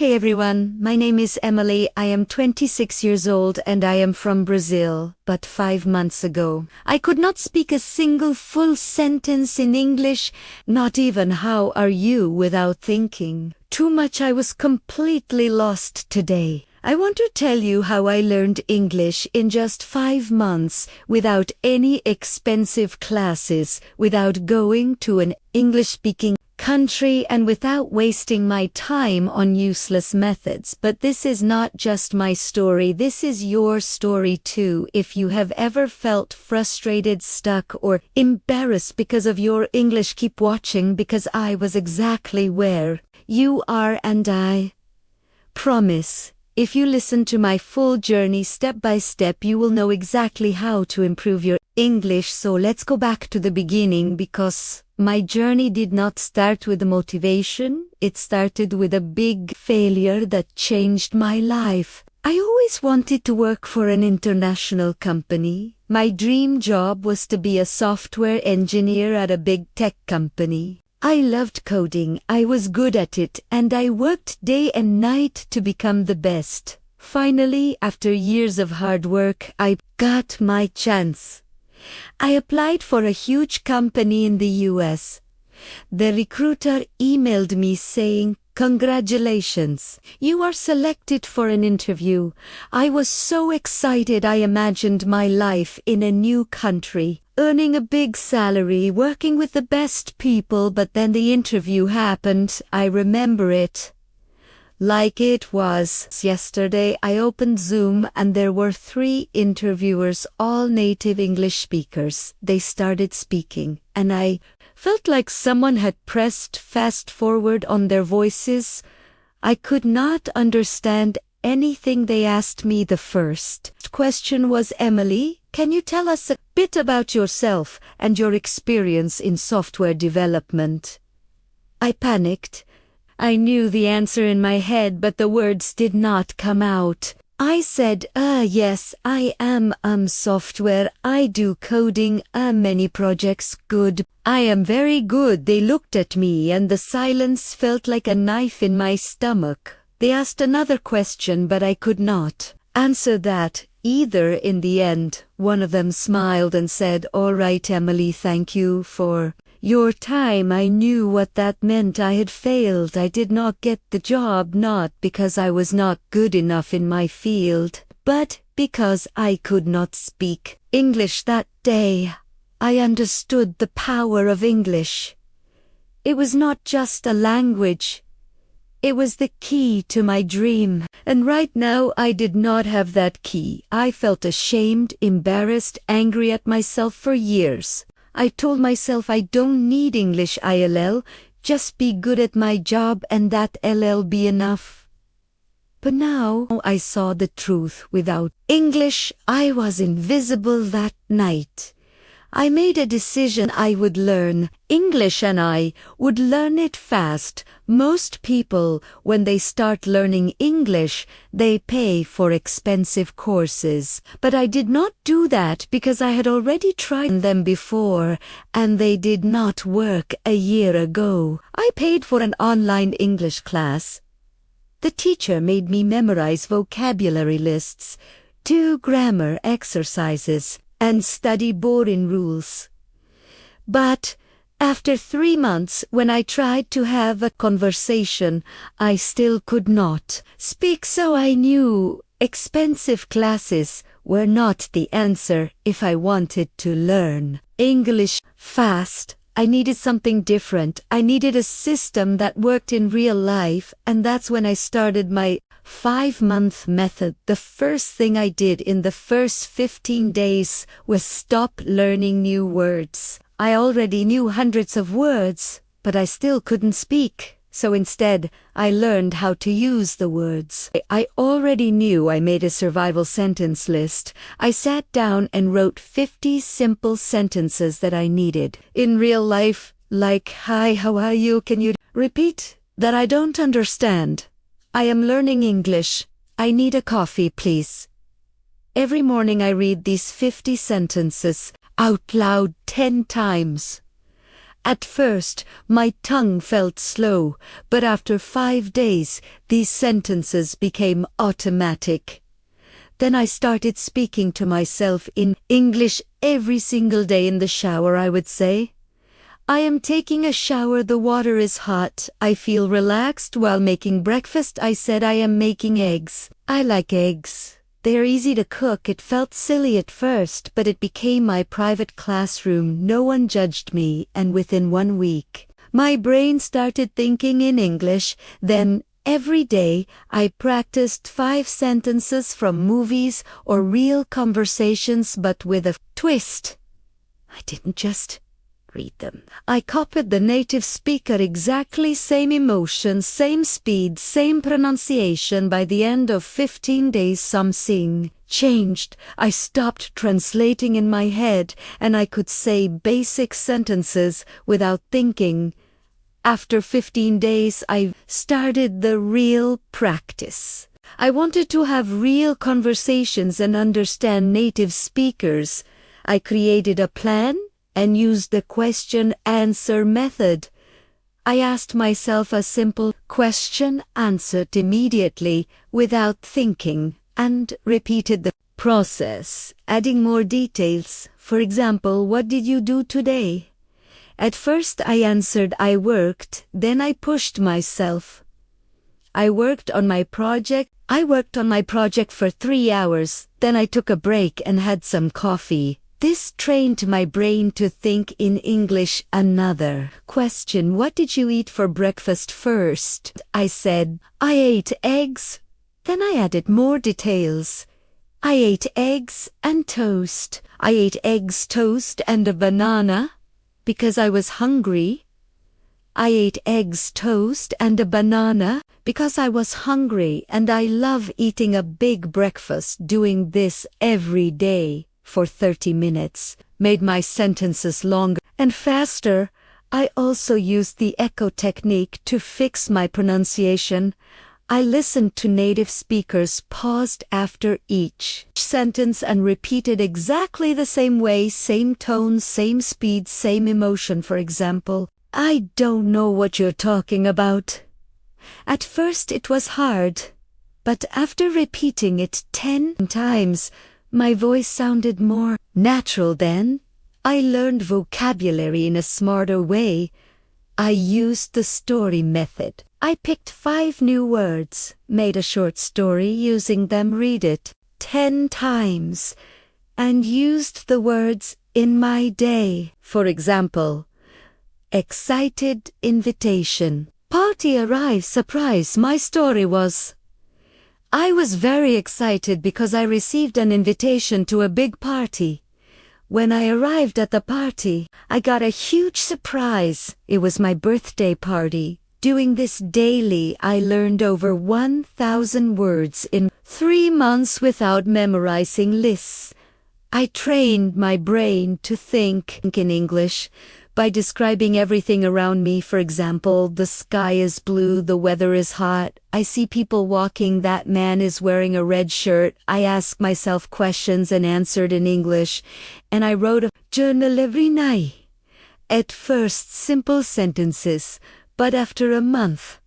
Hey everyone, my name is Emily. I am 26 years old and I am from Brazil. But 5 months ago, I could not speak a single full sentence in English, not even "how are you" without thinking. Too much. I was completely lost today. I want to tell you how I learned English in just 5 months without any expensive classes, without going to an English-speaking country and without wasting my time on useless methods. But this is not just my story, this is your story too. If you have ever felt frustrated, stuck, or embarrassed because of your English, keep watching, because I was exactly where you are, and I promise, if you listen to my full journey step by step, you will know exactly how to improve your English. So let's go back to the beginning, because my journey did not start with motivation. It started with a big failure that changed my life. I always wanted to work for an international company. My dream job was to be a software engineer at a big tech company. I loved coding, I was good at it, and I worked day and night to become the best. Finally, after years of hard work, I got my chance. I applied for a huge company in the US. The recruiter emailed me saying, "Congratulations, you are selected for an interview." I was so excited. I imagined my life in a new country, earning a big salary, working with the best people. But then the interview happened. I remember it like it was yesterday. I opened Zoom and there were 3 interviewers, all native English speakers. They started speaking, and I felt like someone had pressed fast forward on their voices. I could not understand anything they asked me. The first question was, "Emily, can you tell us a bit about yourself and your experience in software development?" I panicked. I knew the answer in my head, but the words did not come out. I said, yes, I am software. I do coding, many projects. Good. I am very good." They looked at me and the silence felt like a knife in my stomach. They asked another question, but I could not answer that either. In the end, one of them smiled and said, "All right, Emily, thank you for your time." I knew what that meant. I had failed. I did not get the job, not because I was not good enough in my field, but because I could not speak English that day. I understood the power of English. It was not just a language. It was the key to my dream. And right now I did not have that key. I felt ashamed, embarrassed, angry at myself for years. I told myself I don't need English ILL, just be good at my job and that LL be enough. But now I saw the truth. Without English, I was invisible that night. I made a decision. I would learn English and I would learn it fast. Most people, when they start learning English, they pay for expensive courses. But I did not do that because I had already tried them before, and they did not work. A year ago, I paid for an online English class. The teacher made me memorize vocabulary lists, do grammar exercises, and study boring rules. But after 3 months, when I tried to have a conversation, I still could not speak. So I knew expensive classes were not the answer if I wanted to learn English fast. I needed something different. I needed a system that worked in real life, and that's when I started my 5-month method. The first thing I did in the first 15 days was stop learning new words. I already knew hundreds of words, but I still couldn't speak. So instead, I learned how to use the words. I already knew. I made a survival sentence list. I sat down and wrote 50 simple sentences that I needed in real life, like, "Hi, how are you? Can you repeat that? I don't understand. I am learning English. I need a coffee, please." Every morning I read these 50 sentences out loud 10 times. At first, my tongue felt slow, but after 5 days, these sentences became automatic. Then I started speaking to myself in English every single day in the shower, I would say. I am taking a shower, the water is hot. I feel relaxed while making breakfast. I said I am making eggs. I like eggs. They are easy to cook. It felt silly at first, but it became my private classroom. No one judged me, and within 1 week, my brain started thinking in English. Then, every day, I practiced 5 sentences from movies or real conversations, but with a twist. I didn't just read them. I copied the native speaker exactly, same emotion, same speed, same pronunciation. By the end of 15 days, something changed. I stopped translating in my head, and I could say basic sentences without thinking. After 15 days, I started the real practice. I wanted to have real conversations and understand native speakers. I created a plan and used the question-answer method. I asked myself a simple question, answered immediately without thinking, and repeated the process, adding more details. For example, what did you do today? At first I answered I worked, then I pushed myself. I worked on my project for 3 hours, then I took a break and had some coffee. This trained my brain to think in English. Another question, what did you eat for breakfast first? I said, I ate eggs. Then I added more details. I ate eggs and toast. I ate eggs, toast, and a banana because I was hungry. I ate eggs, toast, and a banana because I was hungry, and I love eating a big breakfast. Doing this every day for 30 minutes made my sentences longer and faster. I also used the echo technique to fix my pronunciation. I listened to native speakers, paused after each sentence, and repeated exactly the same way, same tone, same speed, same emotion. For example, I don't know what you're talking about. At first it was hard, but after repeating it 10 times, my voice sounded more natural. Then I learned vocabulary in a smarter way. I used the story method. I picked 5 new words, made a short story using them, read it 10 times, and used the words in my day. For example, excited invitation. Party arrives, surprise. My story was, I was very excited because I received an invitation to a big party. When I arrived at the party, I got a huge surprise. It was my birthday party. Doing this daily, I learned over 1,000 words in 3 months without memorizing lists. I trained my brain to think in English by describing everything around me. For example, the sky is blue, the weather is hot, I see people walking, that man is wearing a red shirt. I asked myself questions and answered in English, and I wrote a journal every night. At first, simple sentences, but after a month,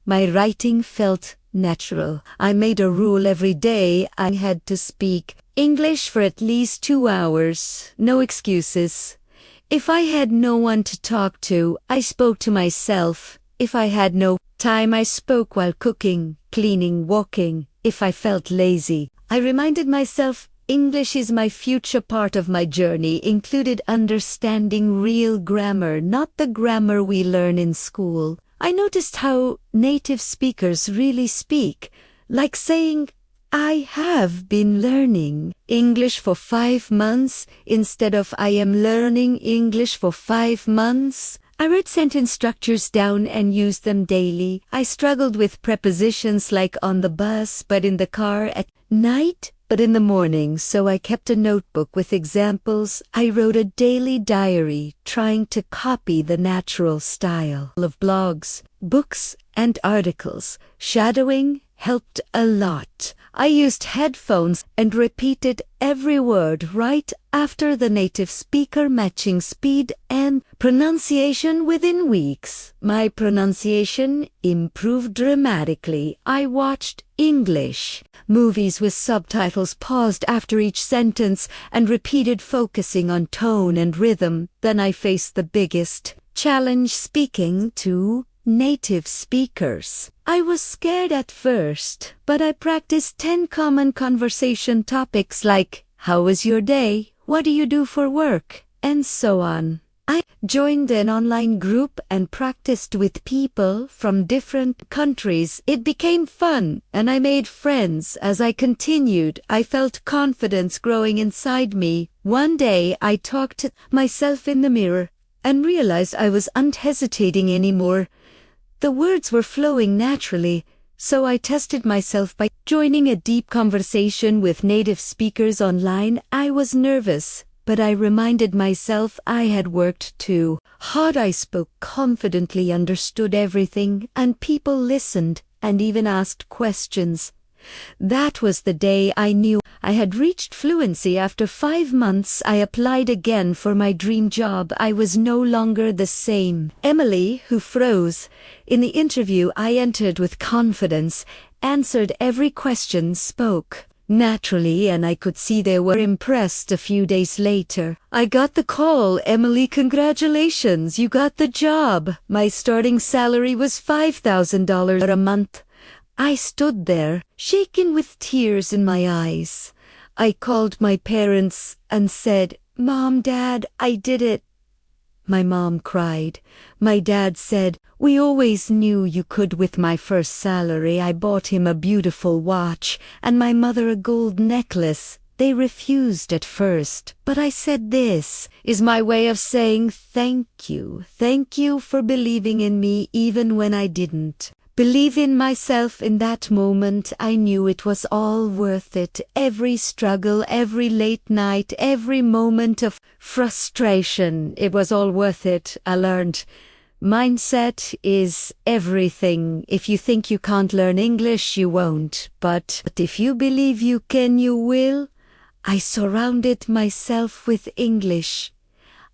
my writing felt natural. I made a rule every day. I had to speak English for at least 2 hours. No excuses. If I had no one to talk to, I spoke to myself. If I had no time, I spoke while cooking, cleaning, walking. If I felt lazy, I reminded myself English is my future. Part of my journey included understanding real grammar, not the grammar we learn in school. I noticed how native speakers really speak, like saying, I have been learning English for 5 months instead of I am learning English for 5 months. I wrote sentence structures down and used them daily. I struggled with prepositions like on the bus, but in the car, at night, but in the morning, so I kept a notebook with examples. I wrote a daily diary, trying to copy the natural style of blogs, books, and articles. Shadowing helped a lot. I used headphones and repeated every word right after the native speaker, matching speed and pronunciation within weeks. My pronunciation improved dramatically. I watched English movies with subtitles, paused after each sentence, and repeated, focusing on tone and rhythm. Then I faced the biggest challenge: speaking to native speakers. I was scared at first, but I practiced 10 common conversation topics like, how was your day? What do you do for work? And so on. I joined an online group and practiced with people from different countries. It became fun, and I made friends as I continued. I felt confidence growing inside me. One day I talked to myself in the mirror and realized I was unhesitating anymore. The words were flowing naturally, so I tested myself by joining a deep conversation with native speakers online. I was nervous, but I reminded myself I had worked too hard. I spoke confidently, understood everything, and people listened and even asked questions. That was the day I knew I had reached fluency. After 5 months, I applied again for my dream job. I was no longer the same Emily who froze. In the interview, I entered with confidence, answered every question, spoke naturally, and I could see they were impressed. A few days later, I got the call. Emily, congratulations, you got the job. My starting salary was $5,000 a month. I stood there, shaken with tears in my eyes. I called my parents and said, Mom, Dad, I did it. My mom cried. My dad said, we always knew you could. With my first salary, I bought him a beautiful watch and my mother a gold necklace. They refused at first, but I said, this is my way of saying thank you. Thank you for believing in me even when I didn't believe in myself. In that moment, I knew it was all worth it. Every struggle, every late night, every moment of frustration, it was all worth it. I learned mindset is everything. If you think you can't learn English, you won't. But if you believe you can, you will. I surrounded myself with English.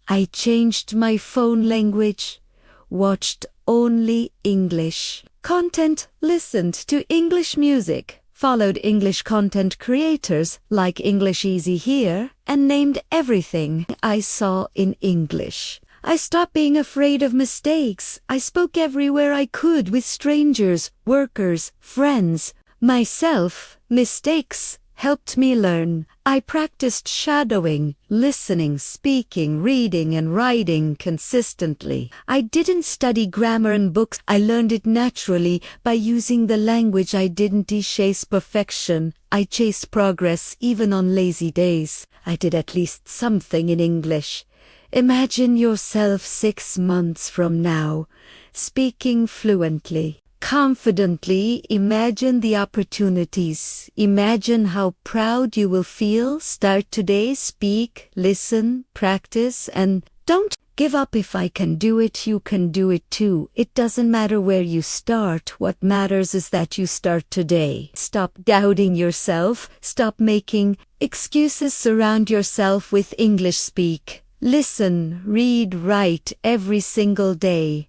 I changed my phone language, watched only English content, listened to English music, followed English content creators like English Easy Here, and named everything I saw in English. I stopped being afraid of mistakes. I spoke everywhere I could, with strangers, workers, friends, myself. Mistakes helped me learn. I practiced shadowing, listening, speaking, reading, and writing consistently. I didn't study grammar in books. I learned it naturally by using the language. I didn't chase perfection. I chased progress. Even on lazy days, I did at least something in English. Imagine yourself 6 months from now, speaking fluently, confidently. Imagine the opportunities. Imagine how proud you will feel. Start today. Speak, listen, practice, and don't give up. If I can do it, you can do it too. It doesn't matter where you start. What matters is that you start today. Stop doubting yourself. Stop making excuses. Surround yourself with English. Speak, listen, read, write every single day.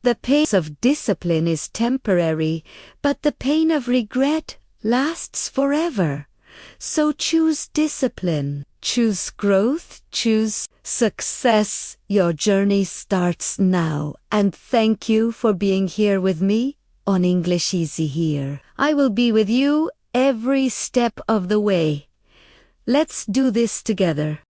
The pain of discipline is temporary, but the pain of regret lasts forever. So choose discipline, choose growth, choose success. Your journey starts now. And thank you for being here with me on English Easy Here. I will be with you every step of the way. Let's do this together.